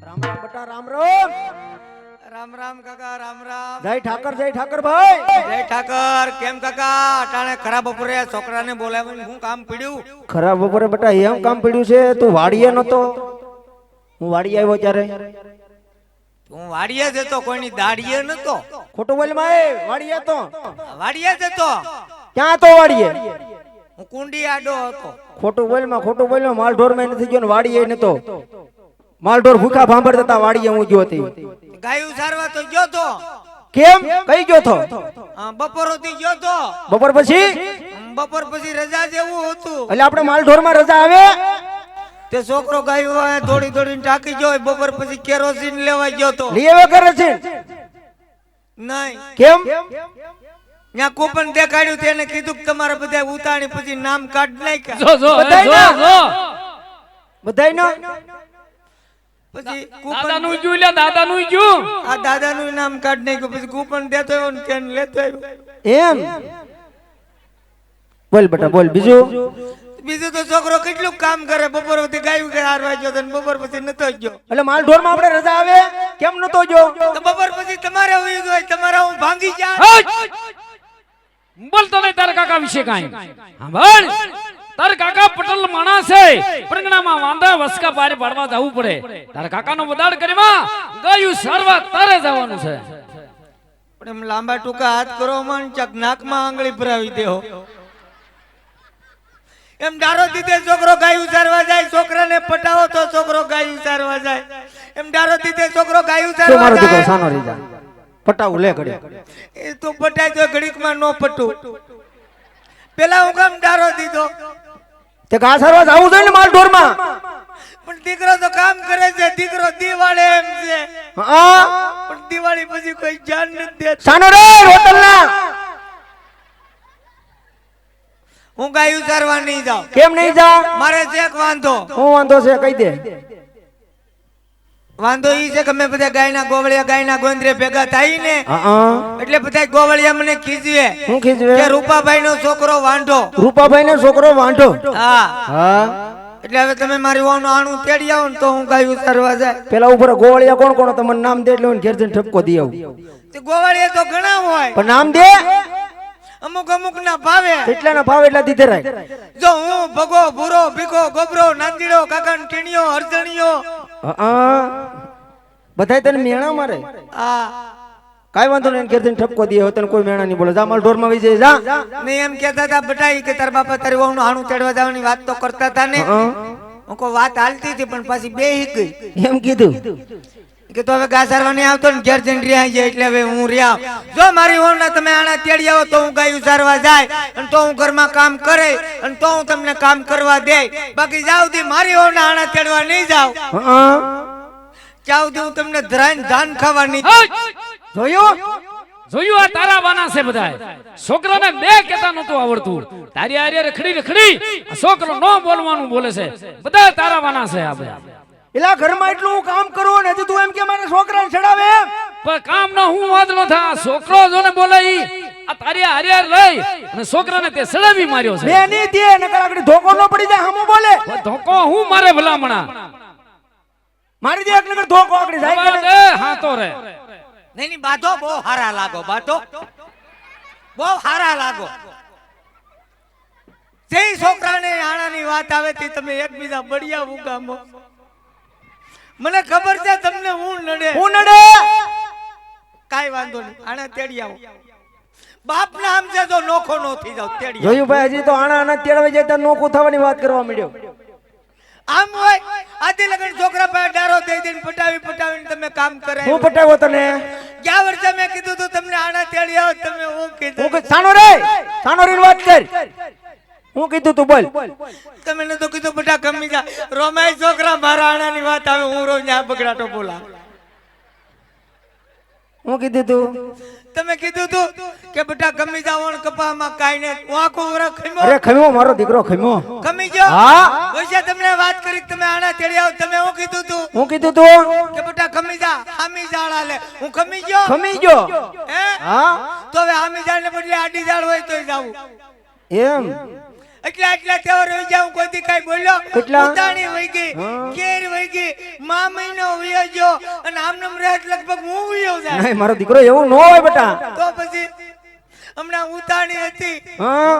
રામ રામ બટા રામ રામ. રામ રામ કાકા રામ રામ. જય ઠાકર ભાઈ. જય ઠાકર. કેમ કાકા અટાણે ખરાબ બપોરે છોકરાને બોલાવીને હું કામ પીડ્યું? ખરાબ બપોરે બટા એમ કામ પડ્યું છે તું વાડીએ નતો, હું વાડીએ આવ્યો ત્યારે. હું વાડીએ જ હતો, કોઈની દાડીએ નતો. ખોટું બોલ માં વાડીએ તો વાડીએ જ હતો. ક્યાં તો વાડીએ? હું કુંડી આડો હતો. ખોટું બોલ માં માલઢોર માં નથી ગયો ને વાડીએ નતો. માલઢોર ભૂખા ભાંભર હતા વાડીએ હું ગયો હતી. ગાયું સારવા તો ગયો તો. કેમ કઈ ગયો તો? બપોર સુધી ગયો તો. બપોર પછી? બપોર પછી રજા જેવું હતું. એટલે આપણે માલઢોર માં રજા આવે તે છોકરો ગાયું દોડી દોડીને ટાકી ગયો. બપોર પછી કેરોસીન લેવા ગયો તો. લઈ આવે કરે છે નહીં. કેમ? ત્યાં કૂપન દેખાડ્યું, તેને કીધું કે તમારે બધા ઉતાણી પછી નામ કાઢ નાખ્યા. બધાય પછી દાદાનું જોઈ લે, દાદાનું જોયું. આ દાદાનું નામ કાઢ નાખ્યું. પછી કૂપન દેતો આવ્યો ને તેને લેતો આવ્યો. એમ બોલ બેટા બોલ. બીજું તો છોકરો કેટલું કામ કરે. બપોર પછી ગાયું કે હારવા ગયો તો બપોર પછી નતો ગયો. એટલે માલઢોર માં આપણે રજા આવે કેમ નતો જો? તો બપોર પછી તમારે હોય તમારા હું ભાંગી જા. બોલતો નહીં તારા કાકા વિશે કાંઈ. સાંભળ, તારા કાકા પટેલ માણસ છે. પ્રગણામાં વાંધા વસકા પારી પાડવા જવું પડે. તારા કાકાનો બદાડ કરીમાં ગાયું સારવા તારે જવાનું છે. પણ એમ લાંબા ટૂંકા હાથ કરો મન ચક નાકમાં આંગળી ભરાવી દેહો. એમ ડારો દીધે છોકરો ગાયું સારવા જાય. છોકરાને પટાવો તો છોકરો ગાયું સારવા જાય. એમ ડારો દીધે છોકરો ગાયું સારવા જાય. સાનો રહી જા પટાવું લે ઘડી. એ તો પટાય તો ઘડીકમાં નો પટું. પેલા હું કામ ડારો દીધો? તે ઘા સારવા જાવું જોઈએ ને માલઢોર માં. પણ દીકરો તો કામ કરે છે. દીકરો દિવાળે એમ છે. હા પણ દિવાળી પછી કોઈ જાન નથી દેતું. સાનો રે રોટલ ના. હું ગાયું સારવા નહીં જાઉં. કેમ નહીં જા? મારે છે એક વાંધો. હું વાંધો છે કહી દે. વાંધો ઈ છે કે મેં બધા ગાયના ગોવળિયા ગાયના ગોંદરે ભેગા થાય ને એટલે બધા ગોવળિયા મને ખીજવે. હું ખીજવે? કે રૂપાભાઈ નો છોકરો વાંઢો. રૂપાભાઈ નો છોકરો વાંઢો. હા હા. એટલે હવે તમે મારી વાનું આણું તેડી આવો ને તો હું ગાયું સારવા જાય. પેલા ઉપર ગોવાળિયા કોણ કોણ તમને નામ દે એટલે ઘેર જઈને ઠપકો દી આવું. તે ગોવળિયા તો ઘણા હોય પણ નામ દે. અમુક અમુક ના ભાવે. એટલા ના ભાવ એટલા દીધે રાખ. જો હું ભગો ભૂરો ભીખો ગોબરો નાંદીડો કાકા ટીણીયો હરજણીયો બધાય તને મેણા મારે. હા કાઈ વાંધો નહીં ઘેર જઈને ઠપકો દી. હવે તને કોઈ મેણા નહીં બોલે. જા માલ ઢોર માં વઈ જાય જા. મેં એમ કહેતા હતા બટાઈ કે તાર બાપા તારી વહુ નું હાણું ચડવા જવાની વાત તો કરતા હતા ને. હું કોઈ વાત હાલતી હતી પણ પાછી બેહી ગઈ. એમ કીધું કે તો હવે ઘા સારવા નહીં આવતો ને ઘેર જઈને રહ્યા જાય એટલે હવે હું રહ્યા. જો મારી વહુ ના તમે આણા તેડી આવો તો હું ગાયું સારવા જાય અને તો હું ઘરમાં કામ કરે અને તો હું તમને કામ કરવા દે. બાકી જાવ દી મારી વહુ ના આણા તેડવા નહીં જાવ. જાવ દી હું તમને ધરાઈને ધાન ખાવા નહીં. જોયું જોયું, આ તારા વાના છે બધાય. છોકરાને બે કેતા નતું આવડતું. તારી આરે રખડી આ છોકરો નો બોલવાનું બોલે છે. બધા તારા વાના છે આ બધા. એલા ઘરમાં એટલું હું કામ કરું ને તું એમ કે મારા છોકરાને છડાવે એમ. પણ કામ નો હું વાંધો થા. છોકરો જોને બોલે ઈ આ તારી આરે લઈ અને છોકરાને તે સડાવી માર્યો છે. બે ની દે નકર આગળ ધોકો ન પડી જાય. હમો બોલે ધોકો હું મારે ભલામણા મારી દે એક નકર ધોકો આગળ જાય દે. હા તો રે નહીં બાધો બહુ હારા લાગો. બાધો બહુ હારા લાગો. જે છોકરાને આણાની વાત આવે તે તમે એકબીજા બળિયા ઉગામો. મને ખબર છે તમને હું નડે. કાઈ વાંધો નહીં આણા તેડી આવો. બાપ ના આમ છે તો નોખો નો થઈ જાવ તેડી આવો. જોયું ભાઈ હજી તો આના તેડવા જાય તો નોખું થવાની વાત કરવા મળ્યો. આમ હોય આદિ લગન છોકરા પાસે ડારો દઈ દઈને પટાવીને તમે કામ કરે. હું પટાવ્યો તને? ગયા વર્ષે મેં કીધું તું તમને આણા તેડી આવો. તમે હું કીધું સાનો રે વાત કર. હું કીધું તું બોલ. તમે ને તો કીધું બેટા કમી જા. રોમાઈ છોકરા મારા આણાની વાત આવે હું રોજ આ બગડાટો બોલા. હું કીધું તું? તમે કીધું તું કે બેટા કમી જાવ ને કપામાં કાઈ ને. હું આખો વરખ ખમ્યો. અરે ખમ્યો મારો દીકરો ખમ્યો. ખમી ગયો? હા. ઓછા તમને વાત કરી તમે આણા તેડી આવો. તમે હું કીધું તું? હું કીધું તું કે બેટા ખમી જા. હામી જાળ લે. હું ખમી ગયો? ખમી ગયો. હે? હા. તો હવે હામી જાળ ને બદલે આડી જાળ હોય તોય જાવું. એમ એટલા તહેવાર રહી જાઉં કોઈ દી કઈ બોલ્યો. કેટલા? ઉતાણી વઈ ગઈ, કેર વઈ ગઈ, મા મહિનો વયો ગયો અને આમનામ રહેત લગભગ હું વયો જાય નહીં મારો દીકરો એવું ન હોય બેટા. તો પછી હમણાં ઉતાણી હતી હા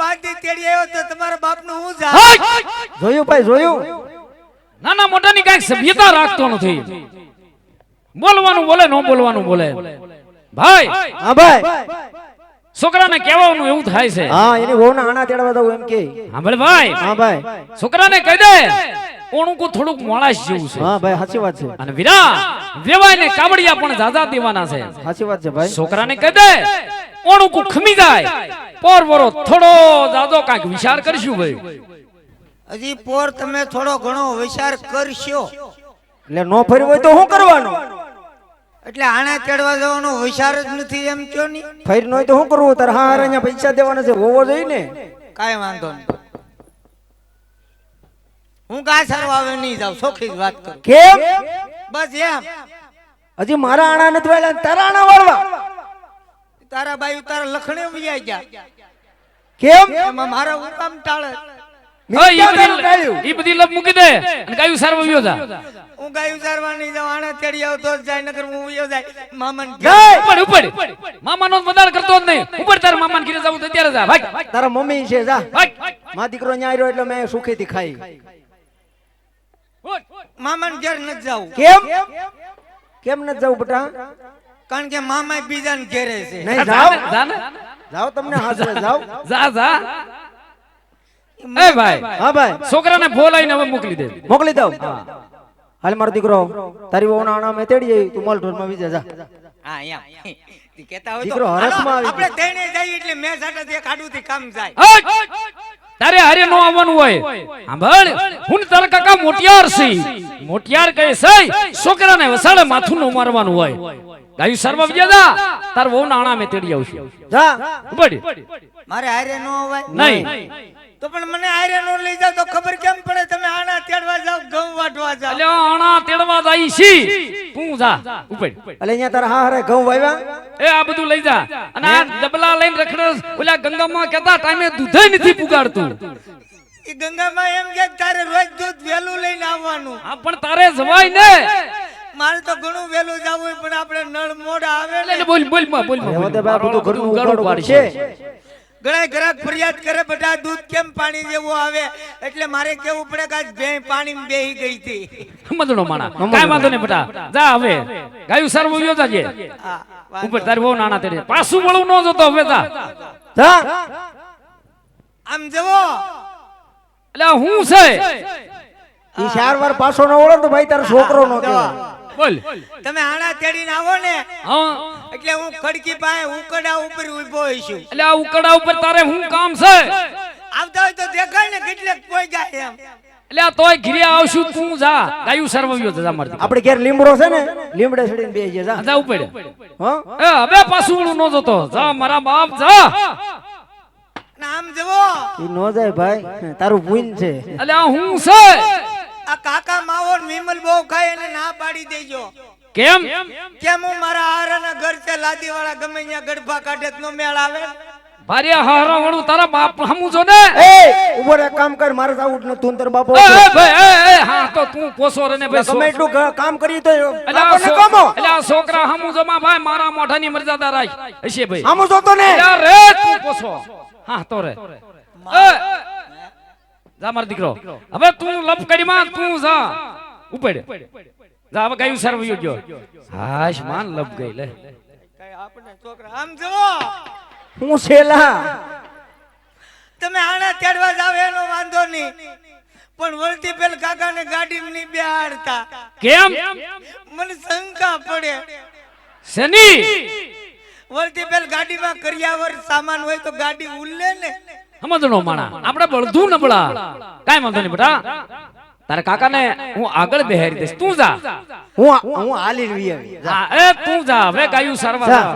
5 દી તેડી આવ્યો તો તમારા બાપનું હું જા જોયું ભાઈ જોયું. નાના મોટાની કઈક સભ્યતા રાખતો નથી. બોલવાનું બોલે, ન બોલવાનું બોલે. ભાઈ હા ભાઈ. છોકરાને કહેવાનું એવું થાય છે. હા એની વહુના આણા તેડવા દઉં એમ કે. હા ભલે ભાઈ, હા ભાઈ. છોકરાને કહી દે ઓણું કો થોડુંક મોળાશ જેવું છે. હા ભાઈ સાચી વાત છે. અને વીરા વેવાઈને કાવડિયા પણ જાજા દેવાના છે. સાચી વાત છે ભાઈ. છોકરાને કહી દે ઓણું કો ખમી જાય પોરવરો થોડો જાજો કાંઈક વિચાર કરશું ભાઈ. હજી પોર તમે થોડો ઘણો વિચાર કરશો એટલે નો ફર્યું હોય તો શું કરવાનું? એટલે આને તેડવા જવાનો વિચાર જ નથી એમ કયો ની ફેર ન હોય તો શું કરવું? તાર હા અહીંયા પૈસા દેવાના છે હોવો જોઈએ ને. કાંઈ વાંધો નહીં હું ગા સારવા આવે નહીં જાવ સોખી જ વાત કરું કેમ? બસ એમ હજી મારા આણા નથી વાળ્યા ને તારા આણા વાળવા તારા બાઈ તારા લખણે વૈયા ગયા કેમ? એમાં મારા હુકામ ટાળે હા, ઈ બધી લપ મૂકી દે અને ગાયું સારવા વયો જા. હું ગાયું સારવા નહીં જાઉં આને તેડી આવ તો જ જાય નકર હું વયો જાય મામન ઉપર ઉપર મામાનો બદાડ કરતો જ નહીં. ઉપર તાર મામાને ઘરે જાવું તો ત્યારે જા ભાગ. તારા મમ્મી છે જા. ભાગ. મા દીકરો ન્યા આવ્યો એટલે મેં સુખેથી ખાઈ. મામન ઘેર ન જાવું કેમ? કેમ ન જાવ બેટા? કારણ કે મામા બીજાને ઘેરે છે નહીં જાવ. જા ને. જાવ તમને હાજર જાવ. જા જા. એ ભાઈ, હા ભાઈ છોકરાને બોલાઈને હવે મોકલી દે. મોકલી દઉં. હાલ મારો દીકરો તારી વહુના આણા મેં તેડી આવી તું મોલ ઢોરમાં વિજે જા. હા એમ તી કહેતા હોય તો દીકરો હરખમાં આવી આપણે તેણે જઈએ એટલે મેં સાટા તે કાઢુથી કામ જાય હટ! તારે હારે નો આવવાનું હોય. સાંભળ, હું ને તારા કાકા મોટિયાર છે. મોટિયાર કહે છે છોકરાને વસાડે માથું નો મારવાનું હોય. ગાયું સર્વ વિજય જા. તાર વહુ નાણા મેં તેડી આવશું. જા. ઉપાડી. મારે હારે નો અવાય નહીં. તો પણ મને હારે નો લઈ જાવ તો ખબર કેમ પડે તમે આના તેડવા જાવ ઘઉં વાટવા જાવ અલ્યા આણા તેડવા જાય છી. તું જા. ઉપાડી. એટલે અહીંયા તારા હા હારે ઘઉં વાવ્યા. એ આ બધું લઈ જા. અને આ ડબલા લઈને રખડસ ઓલા ગંગામાં કહેતા ટાઈમે દૂધે નથી પુગાડતું. ઈ ગંગામાં એમ કે તારે રોજ દૂધ વેલું લઈને આવવાનું આ પણ તારે જવાય ને. મારે તો ઘણું વેલું જાવું પણ આપણે નળ મોડા આવે એટલે ને બોલ બોલ માં બોલ હવે તો ભાઈ બધું ઘરનું ઉગાડું ઉગાડું પાડી છે. ઘણા ગ્રાહક ફરિયાદ કરે બધા દૂધ કેમ પાણી જેવું આવે એટલે મારે કેવું પડે કે આજ ભેં પાણીમાં બેહી ગઈ હતી મદણો માણા કાઈ વાંધો નહીં બેટા. જા હવે ગાયું સર્વ વયો જાજે. હા ઉપર તારી બહુ નાના તેડે પાછું વળું ન જતો હવે જા. જા. આમ જવો એટલે હું છે ઈ 4 વાર પાછો ન વળો તો ભાઈ તારો છોકરો નો કહેવાય. બોલ. તમે આણા તેડીને આવો ને હા, એટલે હું ખડકી પાસે ઉકડા ઉપર ઊભો હઈશું એટલે આ ઉકડા ઉપર તારે હું કામ છે? આવતા હોય તો દેખાય ને કેટલેક કોઈ જાય એમ એટલે આ તોય ઘરે આવશું તું જા. ગાયું સર્વ વયો જા મારતી. આપણે ઘેર લીમડો છે ને લીમડે ચડીને બેસી જા. જા ઉપર. હા એ હવે પાછું વળું ન જતો. જા મારા બાપ જા. આમ જવો ઈ નો જાય ભાઈ તારું ભૂન છે. એટલે આ હું છે આ કાકા માવો ને વિમલ બહુ ખાય એને ના પાડી દેજો કેમ? કેમ હું મારા હારાના ઘર છે લાદી વાળા ગમે ત્યાં ગડભા કાઢે તો નો મેળ આવે ભારે હારા વળું તારા બાપ હમું છો ને. એ ઉપર એક કામ કર મારે આવું ન તું તાર બાપો એ ભાઈ એ હા તો તું પોસો રે ને ભાઈ. ગમે એટલું કામ કરી તો એટલે આ આપણને કામો એટલે આ છોકરા હમું જો માં ભાઈ મારા મોઢાની મર્યાદા રાખ હશે ભાઈ. આમ જોતો ને એટલે રે તું પોસો. હા તો રે. એ જા મારો દીકરો. હવે તું લપ કરીમાં તું જા. ઉપડે જા. હવે ગાયું સર્વ વયો ગયો. હાશ માન લપ ગઈ લે. આપણે છોકરા આમ જવો હું છેલા તમે આણા તેડવા જાવ એનો વાંધો નહીં પણ વળતી પેલ કાકાને ગાડીમાં નહીં બેહાડતા કેમ? મને શંકા પડે શની વળતી પેલ ગાડીમાં કરિયાવર સામાન હોય તો ગાડી ઉલ્લે ને સમજણો માણા આપણે બળધું નબળા. કાઈ વાંધો નહીં બેટા. તારા કાકાને હું આગળ બેહારી દઈશ. તું જા. હું હાલી વી આવી હા એ તું જા. હવે ગાયું સરવા જા.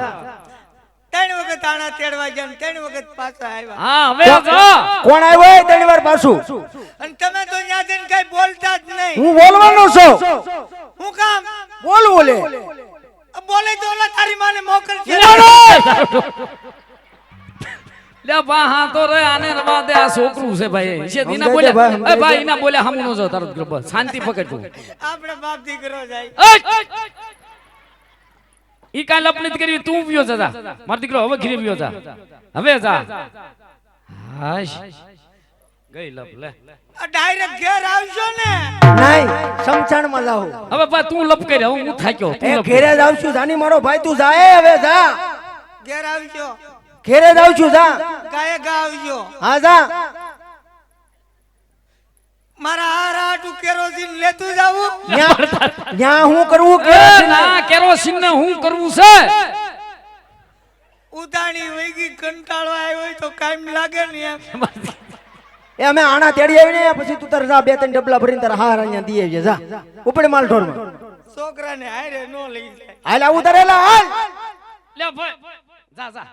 3 વખત આણા તેડવા ગયા 3 વખત પાછા આવ્યા હા હવે જા. કોણ આવ્યો એ 3 વાર પાછું અને તમે તો ત્યાં જઈને કઈ બોલતા જ નહીં હું બોલવાનો છું. હું કામ બોલ બોલે બોલે તો ઓલા તારી માને મોકલશે લે બા હા તો રે આને રવા દે આ છોકરું છે ભાઈ છે દીના સમજાય બોલ્યા દે ભાઈ, સમજાય એ ભાઈ એના બોલ્યા હમું નો જો તારો દીકરો બસ શાંતિ પકડ તું આપણે બાપ દીકરો જાય ઈ કાલ લપનિત કરી તું પીયો જા માર દીકરો હવે ઘરે પીયો જા હવે જા હાશ ગઈ લપ લે ડાયરેક્ટ ઘેર આવશો ને નહીં સમસાણમાં જાઉં હવે બા તું લપ કરી હું થાક્યો તું એ લપ ઘેરે જાઉં છું જાની મારો ભાઈ તું જા એ હવે જા ઘેર આવશો ઘેરે જાઉં છું જા ગાયે ગા આવજો હા જા મારા હારાટુ કેરોસીન લેતું જાવું ન્યા હું કરવું કે એ ના કેરોસીન ને હું કરવું છે ઉતાણી વૈગી કંટાળો આવ્યો હોય તો કામ લાગે ને એમ એ અમે આણા તેડી આવીને પછી તું તાર જા બે ત્રણ ડબલા ભરીને તારા હાર અહીંયા દી આવજે જા ઉપડે માલ ઢોરમાં છોકરાને હારે નો લઈ જાય હાલ આવું તારે હાલ લે ભાઈ જા જા